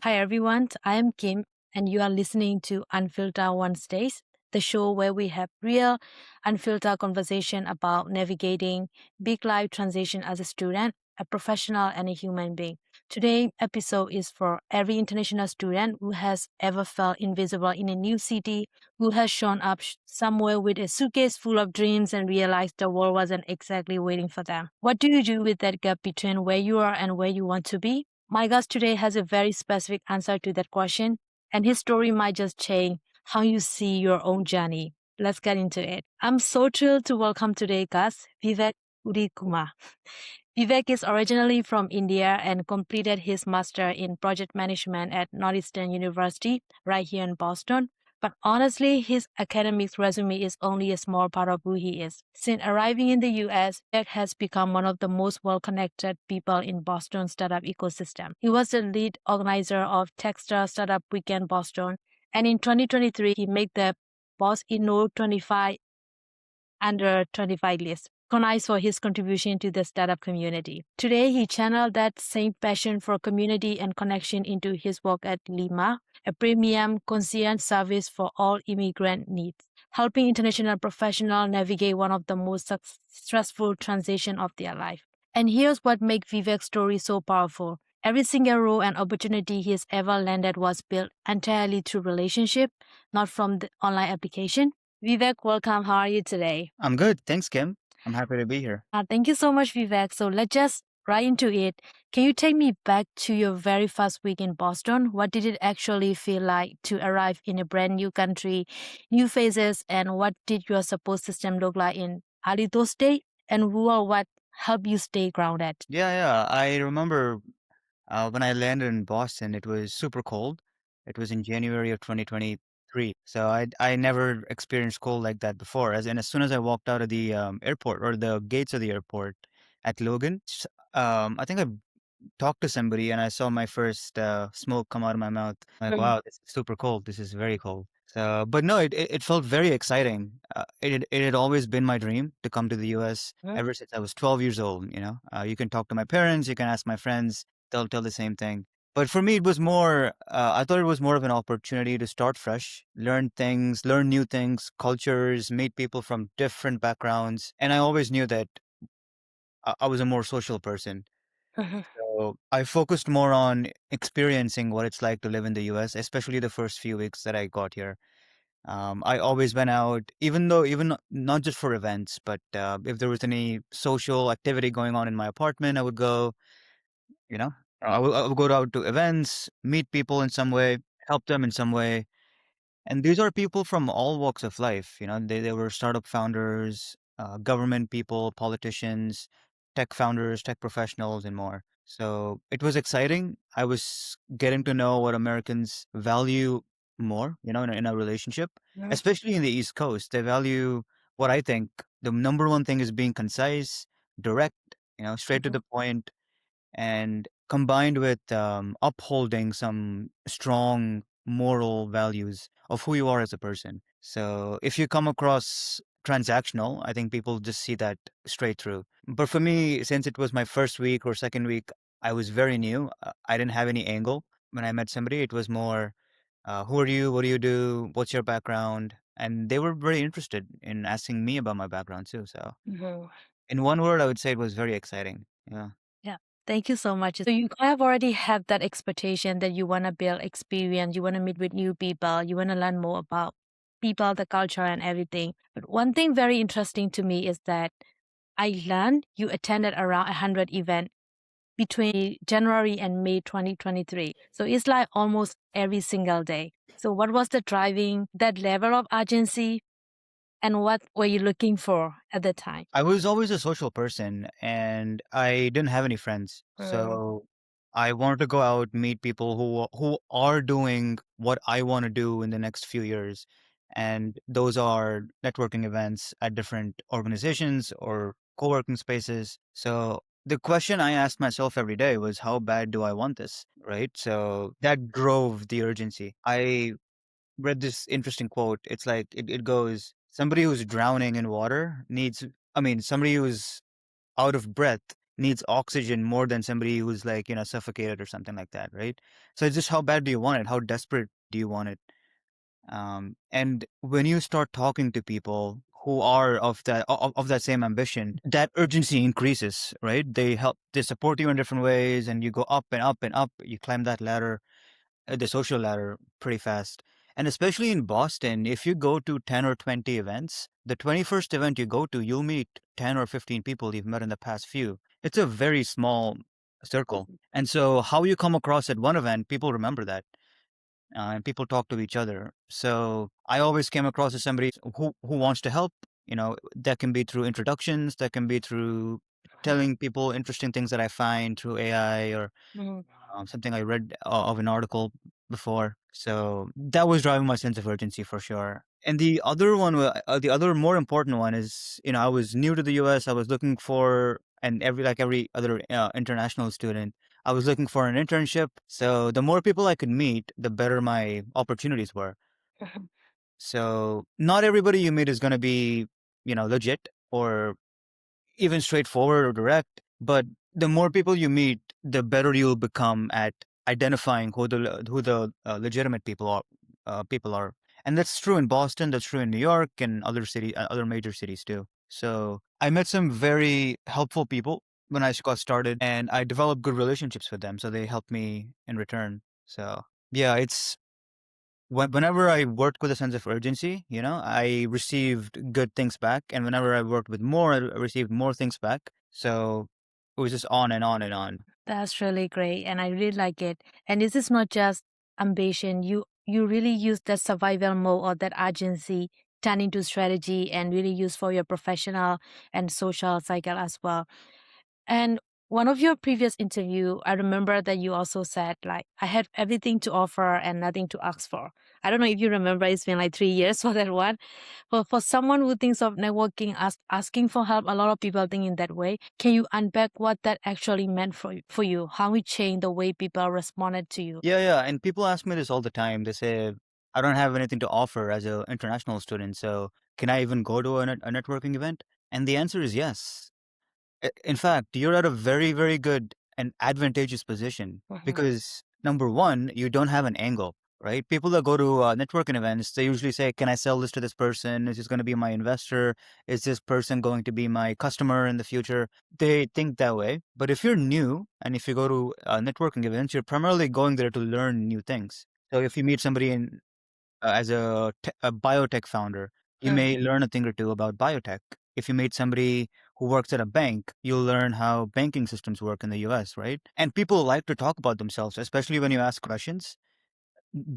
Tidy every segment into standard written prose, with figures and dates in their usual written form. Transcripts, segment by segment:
Hi everyone, I am Kim, and you are listening to Unfiltered Wednesdays, the show where we have real, unfiltered conversation about navigating big life transition as a student, a professional, and a human being. Today's episode is for every international student who has ever felt invisible in a new city, who has shown up somewhere with a suitcase full of dreams and realized the world wasn't exactly waiting for them. What do you do with that gap between where you are and where you want to be? My guest today has a very specific answer to that question, and his story might just change how you see your own journey. Let's get into it. I'm so thrilled to welcome today's guest, Vivek Udaykumar. Vivek is originally from India and completed his master in project management at Northeastern University right here in Boston. But honestly, his academic resume is only a small part of who he is. Since arriving in the US, Vivek has become one of the most well-connected people in Boston's startup ecosystem. He was the lead organizer of Techstar Startup Weekend Boston, and in 2023, he made the BosInno 25 under 25 list, recognized for his contribution to the startup community. Today, he channeled that same passion for community and connection into his work at Lima, a premium concierge service for all immigrant needs, helping international professionals navigate one of the most stressful transitions of their life. And here's what makes Vivek's story so powerful. Every single role and opportunity he has ever landed was built entirely through relationship, not from the online application. Vivek, welcome. How are you today? I'm good. Thanks, Kim. I'm happy to be here. Thank you so much, Vivek. So let's just right into it. Can you take me back to your very first week in Boston? What did it actually feel like to arrive in a brand new country, new faces, and what did your support system look like in early those days? And who or what helped you stay grounded? Yeah. I remember when I landed in Boston, it was super cold. It was in January of 2023. So I never experienced cold like that before. As soon as I walked out of the airport or the gates of the airport at Logan, I think I talked to somebody and I saw my first smoke come out of my mouth. Like, wow, this is super cold. This is very cold. So, but no, it felt very exciting. It had always been my dream to come to the US ever since I was 12 years old. You can talk to my parents, you can ask my friends, they'll tell the same thing. But for me, it was more, I thought it was more of an opportunity to start fresh, learn things, learn new things, cultures, meet people from different backgrounds. And I always knew that I was a more social person. Mhm. So I focused more on experiencing what it's like to live in the US, especially the first few weeks that I got here. I always went out, even not just for events, but if there was any social activity going on in my apartment, I would go, you know, I would go out to events, meet people in some way, help them in some way. And these are people from all walks of life. They were startup founders, government people, politicians, tech founders, tech professionals, and more. So it was exciting. I was getting to know what Americans value more, in a relationship, Mhm. especially in the East Coast. They value what I think the number one thing is being concise, direct, straight to Mhm. the point, and combined with upholding some strong moral values of who you are as a person. So if you come across transactional, I think people just see that straight through. But for me, since it was my first week or second week, I was very new. I didn't have any angle. When I met somebody, it was more, who are you? What do you do? What's your background? And they were very interested in asking me about my background too. So Mhm. in one word, I would say it was very exciting. Yeah. Yeah. Thank you so much. So you have already had that expectation that you want to build experience, you want to meet with new people, you want to learn more about people, the culture and everything. But one thing very interesting to me is that I learned you attended around 100 events between January and May 2023. So it's like almost every single day. So what was the driving that level of urgency and what were you looking for at the time? I was always a social person and I didn't have any friends. So I wanted to go out, meet people who are doing what I want to do in the next few years. And those are networking events at different organizations or co-working spaces. So the question I asked myself every day was, how bad do I want this? Right? So that drove the urgency. I read this interesting quote. It's like it goes, somebody who's drowning in water needs, I mean, somebody who's out of breath needs oxygen more than somebody who's like, suffocated or something like that, right? So it's just how bad do you want it? How desperate do you want it? And when you start talking to people who are of that same ambition, that urgency increases, right? They support you in different ways, and you go up and up and up. You climb that ladder, the social ladder, pretty fast. And especially in Boston, if you go to 10 or 20 events, the 21st event you go to, you'll meet 10 or 15 people you've met in the past few. It's a very small circle. And so how you come across at one event, people remember that, and people talk to each other. So I always came across as somebody who wants to help. That can be through introductions, that can be through telling people interesting things that I find through AI, or Mhm. something I read of an article before. So that was driving my sense of urgency for sure. And the other more important one is, I was new to the U.S. I was looking for, and every other international student, I was looking for an internship. So the more people I could meet, the better my opportunities were. Mhm. So not everybody you meet is going to be, legit or even straightforward or direct, but the more people you meet, the better you'll become at identifying who the legitimate people are. And that's true in Boston, that's true in New York and other major cities too. So I met some very helpful people when I got started, and I developed good relationships with them, so they helped me in return. So yeah, it's whenever I worked with a sense of urgency, I received good things back. And whenever I worked with more, I received more things back. So it was just on and on and on. That's really great, and I really like it. And this is not just ambition. You really use that survival mode or that urgency turn into strategy and really use for your professional and social cycle as well. And one of your previous interview, I remember that you also said like, I had everything to offer and nothing to ask for. I don't know if you remember, it's been like 3 years for that one. But for someone who thinks of networking as asking for help, a lot of people think in that way. Can you unpack what that actually meant for you? How it changed the way people responded to you? Yeah, yeah. And people ask me this all the time. They say, I don't have anything to offer as an international student. So can I even go to a networking event? And the answer is yes. In fact, you're at a very, very good and advantageous position Mhm. because number one, you don't have an angle, right? People that go to networking events, they usually say, "Can I sell this to this person? Is this going to be my investor? Is this person going to be my customer in the future?" They think that way. But if you're new and if you go to networking events, you're primarily going there to learn new things. So if you meet somebody as a biotech founder, you may learn a thing or two about biotech. If you meet somebody who works at a bank, you'll learn how banking systems work in the US, right? And people like to talk about themselves, especially when you ask questions,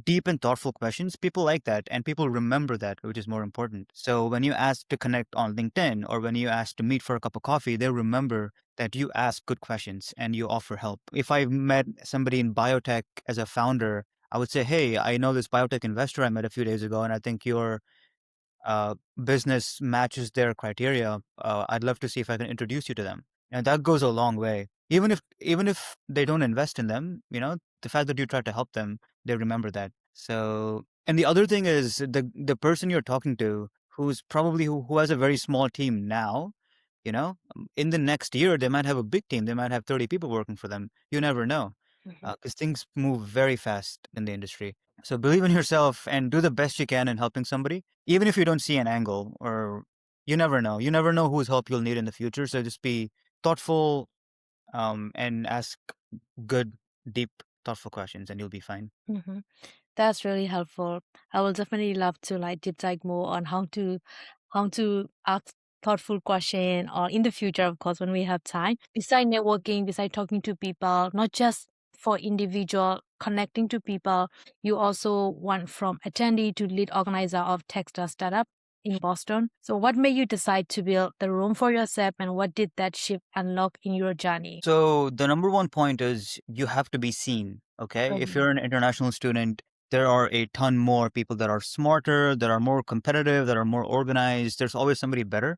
deep and thoughtful questions. People like that, and people remember that, which is more important. So when you ask to connect on LinkedIn or when you ask to meet for a cup of coffee, they remember that you ask good questions and you offer help. If I met somebody in biotech as a founder, I would say, "Hey, I know this biotech investor I met a few days ago, and I think your business matches their criteria. I'd love to see if I can introduce you to them." And that goes a long way. Even if they don't invest in them, the fact that you try to help them, they remember that. So, and the other thing is the person you're talking to, who's probably who has a very small team now, in the next year they might have a big team. They might have 30 people working for them. You never know, Mhm. because things move very fast in the industry. So believe in yourself and do the best you can in helping somebody, even if you don't see an angle, or you never know. You never know whose help you'll need in the future. So just be thoughtful, and ask good, deep, thoughtful questions, and you'll be fine. Mhm. That's really helpful. I will definitely love to like deep dive more on how to ask thoughtful question or in the future, of course, when we have time. Beside networking, beside talking to people, not just for individual connecting to people, you also went from attendee to lead organizer of Techstar Startup in Boston. So what made you decide to build the room for yourself and what did that shift unlock in your journey? So the number one point is you have to be seen. Okay. If Mhm. you're an international student, there are a ton more people that are smarter, that are more competitive, that are more organized. There's always somebody better.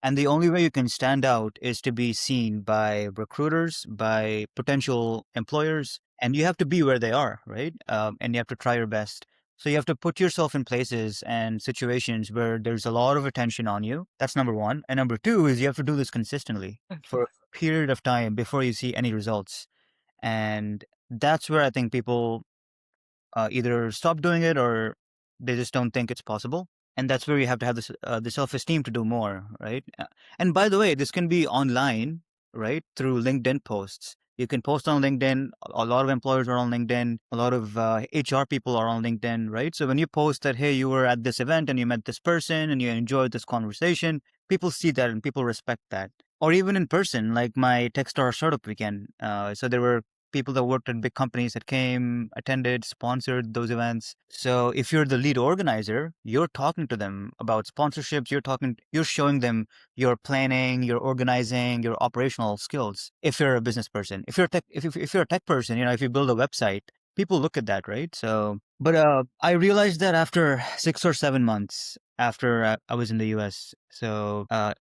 And the only way you can stand out is to be seen by recruiters, by potential employers, and you have to be where they are, right? And you have to try your best. So you have to put yourself in places and situations where there's a lot of attention on you. That's number one. And number two is you have to do this consistently Mhm. for period of time before you see any results. And that's where I think people either stop doing it or they just don't think it's possible. And that's where you have to have this the self-esteem to do more, right? And by the way, this can be online, right? Through LinkedIn posts. You can post on LinkedIn. A lot of employers are on LinkedIn. A lot of HR people are on LinkedIn, right? So when you post that, hey, you were at this event and you met this person and you enjoyed this conversation, people see that and people respect that. Or even in person, like my Techstar Startup Weekend. So there were people that worked at big companies that came, attended, sponsored those events. So if you're the lead organizer, you're talking to them about sponsorships, you're showing them your planning, your organizing, your operational skills. If you're a business person, if you're a tech person, if you build a website, people look at that, right? So, but I realized that after 6 or 7 months after I was in the US. So I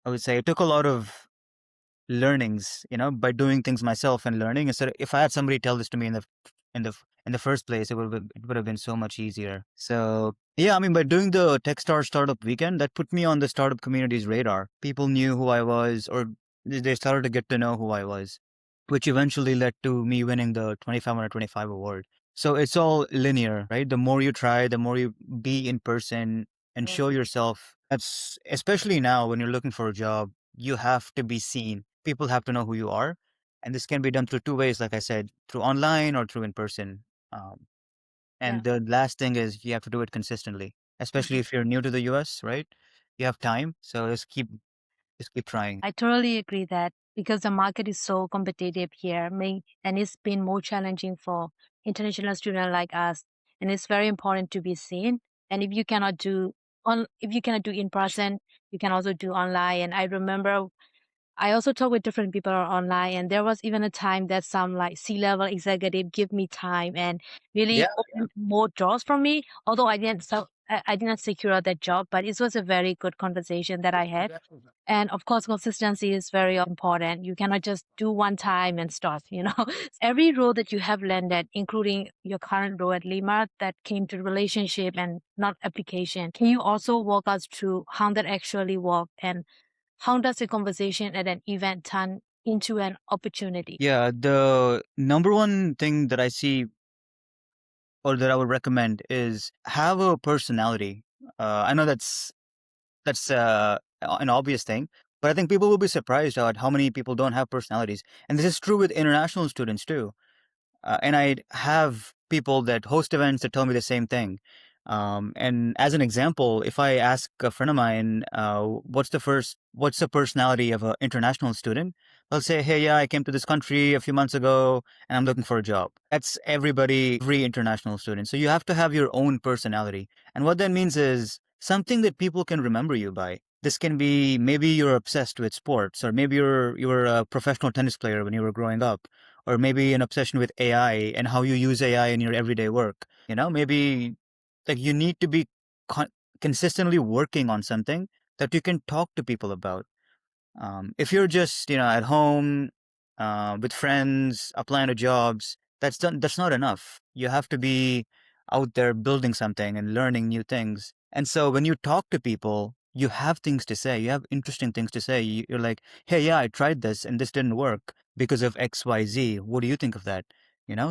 would say it took a lot of learnings, by doing things myself and learning. Instead of, if I had somebody tell this to me in the first place, it would have been so much easier. So yeah, I mean, by doing the Techstar Startup Weekend, that put me on the startup community's radar. People knew who I was, or they started to get to know who I was, which eventually led to me winning the 25 under 25 award. So it's all linear, right? The more you try, the more you be in person and show yourself. That's especially now when you're looking for a job, you have to be seen. People have to know who you are. And this can be done through two ways, like I said, through online or through in person. Um, Yeah. and the last thing is you have to do it consistently, especially if you're new to the US, right? You have time. So just keep trying. I totally agree that because the market is so competitive here, and it's been more challenging for international students like us, and it's very important to be seen. And if you cannot do in person, you can also do online. And I remember I also talk with different people online, and there was even a time that some like C-level executive give me time and really opened more doors for me. Although I did not secure that job, but it was a very good conversation that I had. And of course, consistency is very important. You cannot just do one time and stop, Every role that you have landed, including your current role at Lima, that came to relationship and not application. Can you also walk us through how that actually worked and how does a conversation at an event turn into an opportunity? Yeah, the number one thing that I see or that I would recommend is have a personality. I know that's an obvious thing, but I think people will be surprised at how many people don't have personalities, and this is true with international students too. And I have people that host events that tell me the same thing. And as an example, if I ask a friend of mine, what's the personality of an international student? They'll say, hey, yeah, I came to this country a few months ago and I'm looking for a job. That's every international student. So you have to have your own personality. And what that means is something that people can remember you by. This can be maybe you're obsessed with sports, or maybe you were a professional tennis player when you were growing up, or maybe an obsession with AI and how you use AI in your everyday work. Maybe like you need to be con- consistently working on something that you can talk to people about. If you're just at home with friends applying to jobs, that's not enough. You have to be out there building something and learning new things. And so when you talk to people, you have things to say. You have interesting things to say. You're like, hey, yeah, I tried this and this didn't work because of X, Y, Z. What do you think of that?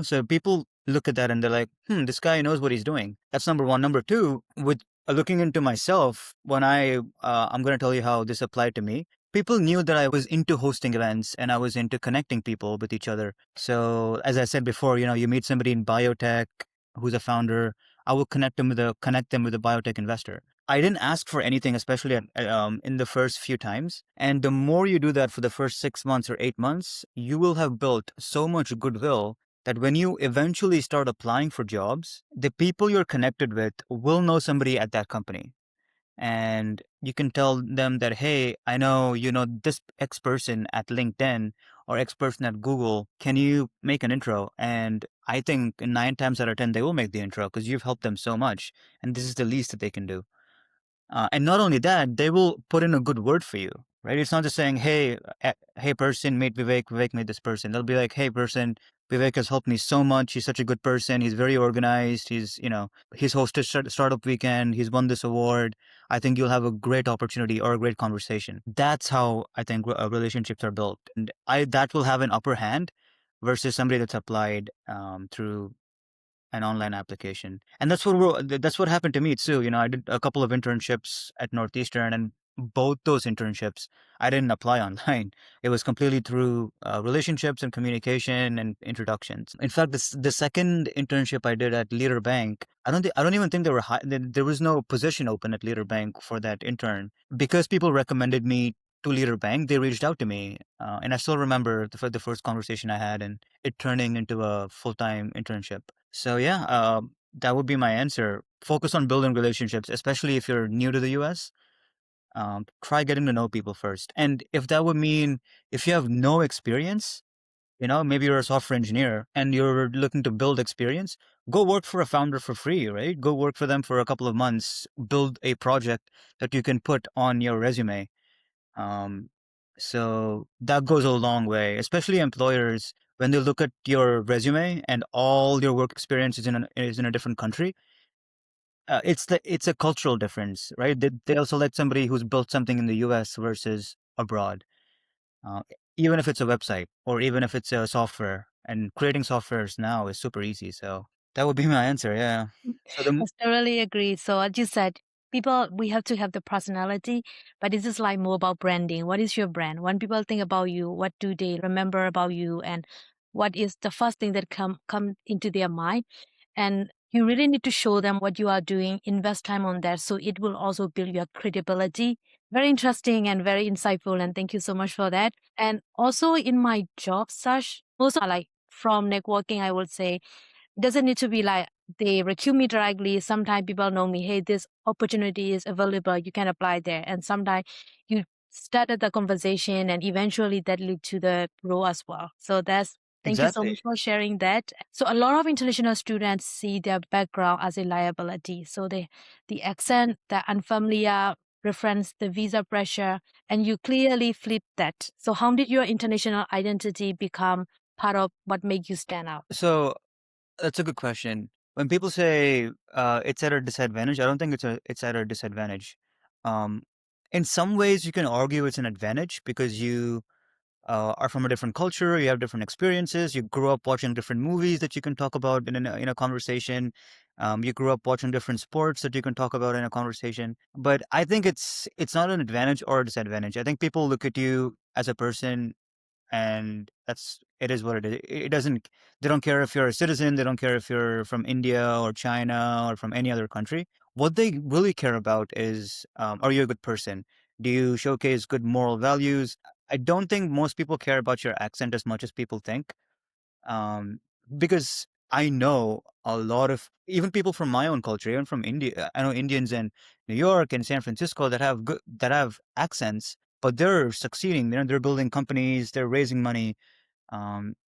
So people look at that and they're like, this guy knows what he's doing. That's number one. Number two, with looking into myself, when I'm going to tell you how this applied to me. People knew that I was into hosting events and I was into connecting people with each other. So as I said before, you meet somebody in biotech who's a founder, I will connect them with a biotech investor. I didn't ask for anything, especially in the first few times. And the more you do that for the first 6 months or 8 months, you will have built so much goodwill that when you eventually start applying for jobs, the people you're connected with will know somebody at that company, and you can tell them that, hey, I know this X person at LinkedIn or X person at Google. Can you make an intro? And I think 9 times out of 10 they will make the intro because you've helped them so much, and this is the least that they can do. And not only that, they will put in a good word for you, right? It's not just saying, hey, hey person, meet Vivek, Vivek made this person. They'll be like, hey person, Vivek has helped me so much. He's such a good person. He's very organized. He's hosted Startup Weekend. He's won this award. I think you'll have a great opportunity or a great conversation. That's how I think relationships are built. And that will have an upper hand versus somebody that's applied through an online application. And that's what happened to me too. I did a couple of internships at Northeastern, and both those internships I didn't apply online. It was completely through relationships and communication and introductions. In fact, the second internship I did at Leader Bank, I don't even think there was no position open at Leader Bank for that intern. Because people recommended me to Leader Bank, they reached out to me, and I still remember the first conversation I had, and it turning into a full-time internship. So yeah, that would be my answer. Focus on building relationships, especially if you're new to the US. Try getting to know people first. And if that would mean if you have no experience, maybe you're a software engineer and you're looking to build experience, go work for a founder for free, right? Go work for them for a couple of months, build a project that you can put on your resume. Um, so that goes a long way, especially employers when they look at your resume and all your work experience is in a different country. It's a cultural difference, right? They'll select somebody who's built something in the U.S. versus abroad, uh, even if it's a website or even if it's a software. And creating softwares now is super easy. So that would be my answer. Yeah. So the I totally agree. So as you said, people, we have to have the personality, but this is like more about branding. What is your brand? When people think about you, what do they remember about you, and what is the first thing that come into their mind? And you really need to show them what you are doing, invest time on that, so it will also build your credibility. Very interesting and very insightful, and thank you so much for that. And also in my job search, most are like from networking, I would say. It doesn't need to be like they recruit me directly. Sometimes people know me, hey, this opportunity is available, you can apply there. And sometimes you started the conversation and eventually that lead to the role as well. So that's thank you so exactly. much for sharing that. So a lot of international students see their background as a liability. So the accent, the unfamiliar reference, the visa pressure, and you clearly flip that. So how did your international identity become part of what made you stand out? So that's a good question. When people say it's at a disadvantage, I don't think it's at a disadvantage. Um, in some ways, you can argue it's an advantage because you are from a different culture, you have different experiences, you grew up watching different movies that you can talk about in a conversation. You grew up watching different sports that you can talk about in a conversation. But I think it's not an advantage or a disadvantage. I think people look at you as a person, and it is what it is. It doesn't They don't care if you're a citizen, they don't care if you're from India or China or from any other country. What they really care about is, are you a good person? Do you showcase good moral values? I don't think most people care about your accent as much as people think. um, because I know a lot of even people from my own culture, even from India. I know Indians in New York and San Francisco that have accents, but they're succeeding. They're building companies, they're raising money,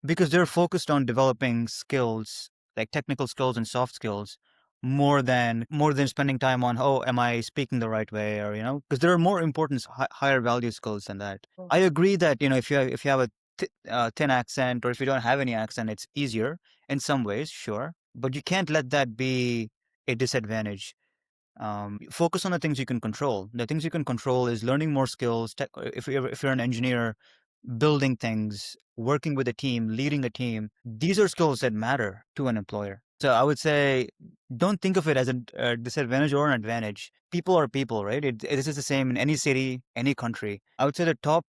because they're focused on developing skills like technical skills and soft skills more than spending time on, oh, am I speaking the right way, or because there are more important higher value skills than that. I agree that if you have a thin accent, or if you don't have any accent, it's easier in some ways, sure, but you can't let that be a disadvantage. Focus on the things you can control. The things you can control is learning more skills. If you're an engineer, building things, working with a team, leading a team, these are skills that matter to an employer. So I would say, don't think of it as a disadvantage or an advantage. People are people, right? This is the same in any city, any country. I would say the top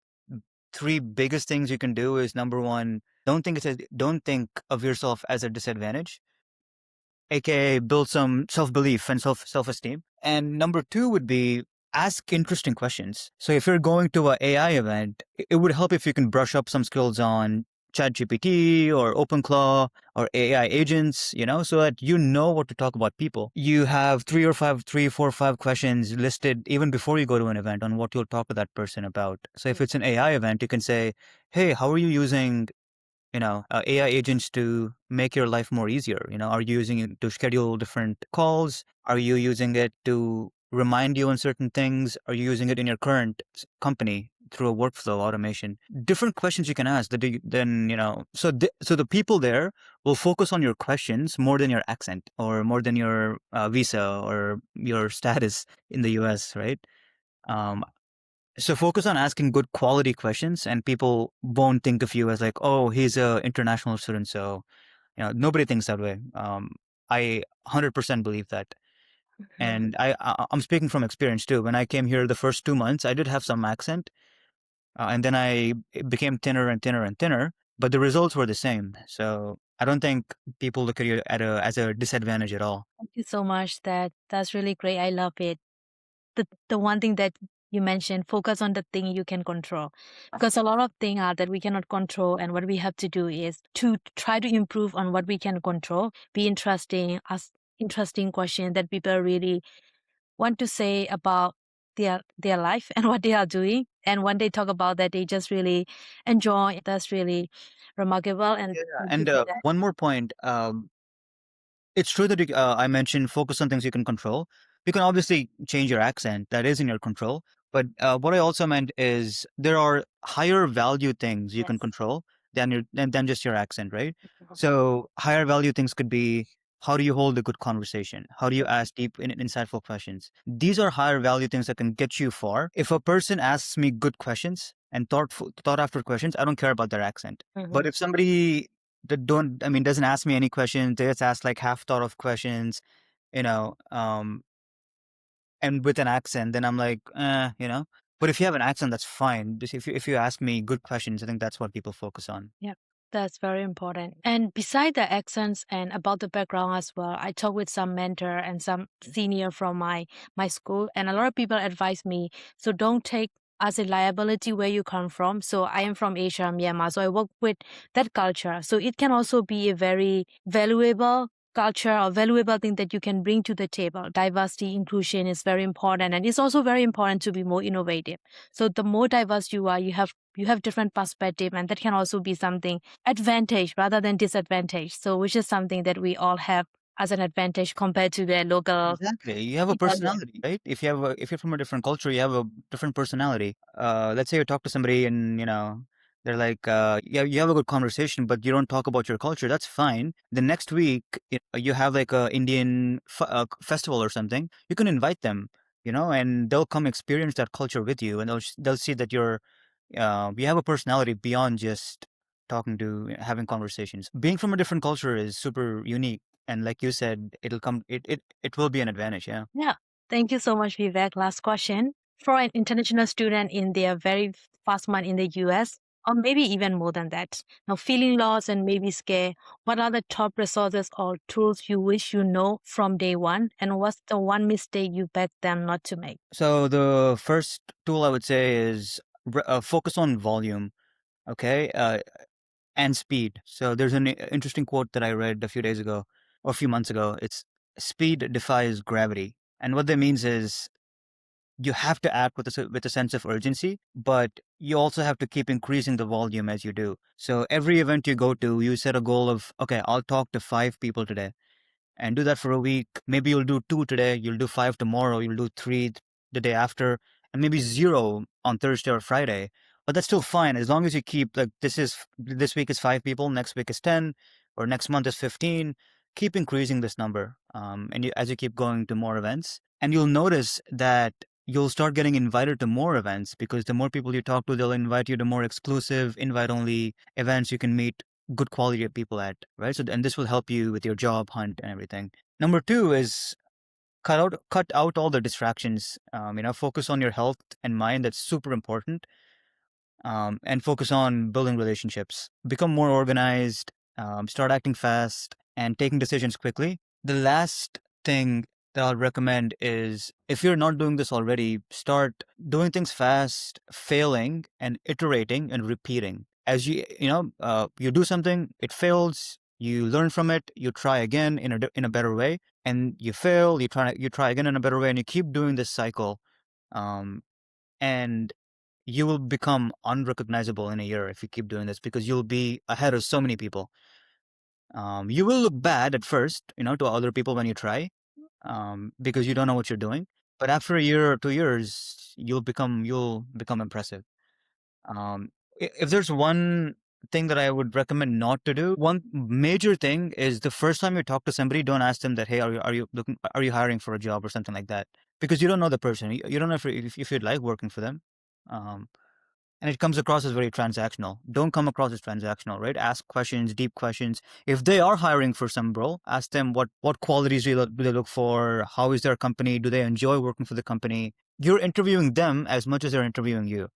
three biggest things you can do is, number one, don't think of yourself as a disadvantage, aka build some self-belief and self-esteem. And number two would be, ask interesting questions. So if you're going to a AI event, it would help if you can brush up some skills on ChatGPT or OpenClaw or AI agents, so that you know what to talk about people. You have three, four, five questions listed even before you go to an event on what you'll talk to that person about. So if it's an AI event, you can say, hey, how are you using AI agents to make your life more easier? Are you using it to schedule different calls? Are you using it to remind you on certain things? Are you using it in your current company through a workflow automation. Different questions you can ask that then, so the people there will focus on your questions more than your accent or more than your visa or your status in the US, right? Um, so focus on asking good quality questions, and people won't think of you as like, oh, he's a international student. So, nobody thinks that way. I 100% believe that. Mhm. And I'm speaking from experience too. When I came here the first 2 months, I did have some accent, and then it became thinner and thinner and thinner, but the results were the same. So I don't think people look at you as a disadvantage at all. Thank you so much. That's really great. I love it. The one thing that you mentioned, focus on the thing you can control, because a lot of things are that we cannot control, and what we have to do is to try to improve on what we can control. Be interesting, ask interesting question that people really want to say about their life and what they are doing, and when they talk about that, they just really enjoy. That's really remarkable, and Yeah. thank you And for that. one more point. It's true that I mentioned focus on things you can control. You can obviously change your accent. That is in your control. But what I also meant is there are higher value things you can Yes. control than just your accent, right? So higher value things could be, how do you hold a good conversation? How do you ask deep and insightful questions? These are higher value things that can get you far. If a person asks me good questions and thought after questions, I don't care about their accent. But Mhm. if somebody that don't I mean, doesn't ask me any questions, they just ask like half thought of questions, you know, um, and with an accent, then I'm like, But if you have an accent, that's fine. Just if you ask me good questions, I think that's what people focus on. Yeah, that's very important. And beside the accents and about the background as well, I talk with some mentor and some senior from my school, and a lot of people advise me, so don't take as a liability where you come from. So I am from Asia, Myanmar, so I work with that culture. So it can also be a very valuable culture or valuable thing that you can bring to the table. Diversity, inclusion is very important, and it's also very important to be more innovative. So the more diverse you are, you have different perspective, and that can also be something advantage rather than disadvantage. So which is something that we all have as an advantage compared to the local Exactly. You have a people here. personality, right? If you're from a different culture, you have a different personality. Let's say you talk to somebody and, they're like, yeah, you have a good conversation, but you don't talk about your culture. That's fine. The next week, you have like a Indian festival or something. You can invite them, and they'll come experience that culture with you, and they'll see that you have a personality beyond just talking to having conversations. Being from a different culture is super unique, and like you said, it will be an advantage. Yeah. Yeah. Thank you so much, Vivek. Last question. For an international student in their very first month in the US, or maybe even more than that, now feeling lost and maybe scared, what are the top resources or tools you wish you know from day one? And what's the one mistake you beg them not to make? So the first tool I would say is focus on volume. Okay. And speed. So there's an interesting quote that I read a few days ago or a few months ago. It's speed defies gravity, and what that means is you have to act with a sense of urgency, but you also have to keep increasing the volume as you do. So every event you go to, you set a goal of, okay, I'll talk to 5 people today, and do that for a week. Maybe you'll do 2 today, you'll do 5 tomorrow, you'll do 3 the day after, and maybe 0 on Thursday or Friday. But that's still fine as long as you keep like this week is 5 people, next week is 10, or next month is 15. Keep increasing this number, as you keep going to more events, and you'll notice that you'll start getting invited to more events because the more people you talk to, they'll invite you to more exclusive, invite-only events you can meet good quality of people at, right? So, and this will help you with your job hunt and everything. Number two is cut out all the distractions. Focus on your health and mind. That's super important. And focus on building relationships. Become more organized. Start acting fast and taking decisions quickly. The last thing that I'll recommend is, if you're not doing this already, start doing things fast, failing and iterating and repeating. As you do something, it fails, you learn from it, you try again in a better way, and you fail, you try again in a better way, and you keep doing this cycle. Um, and you will become unrecognizable in a year if you keep doing this, because you'll be ahead of so many people. You will look bad at first, to other people when you try, because you don't know what you're doing. But after a year or 2 years, you'll become impressive. Um, if there's one thing that I would recommend not to do, one major thing is the first time you talk to somebody, don't ask them that, hey, are you hiring for a job or something like that? Because you don't know the person. You don't know if you'd like working for them. Um, and it comes across as very transactional. Don't come across as transactional, right? Ask questions, deep questions. If they are hiring for some role, ask them what qualities do they look for? How is their company? Do they enjoy working for the company? You're interviewing them as much as they're interviewing you.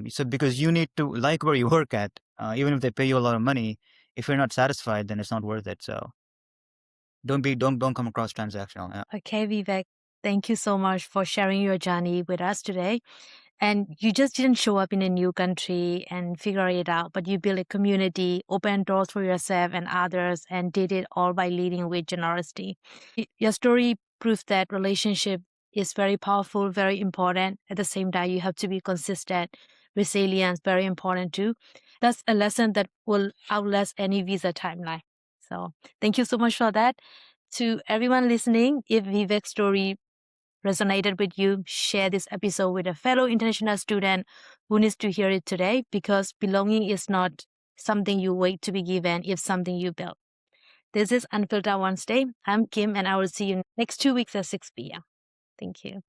So because you need to like where you work at, even if they pay you a lot of money, if you're not satisfied, then it's not worth it. So don't come across transactional. Yeah. Okay, Vivek, thank you so much for sharing your journey with us today. And you just didn't show up in a new country and figure it out, but you built a community, opened doors for yourself and others, and did it all by leading with generosity. Your story proves that relationship is very powerful, very important. At the same time, you have to be consistent. Resilience, very important too. That's a lesson that will outlast any visa timeline. So thank you so much for that. To everyone listening, if Vivek's story resonated with you, share this episode with a fellow international student who needs to hear it today, because belonging is not something you wait to be given, it's something you build. This is Unfiltered Wednesday. I'm Kim, and I will see you next 2 weeks at 6 p.m. Thank you.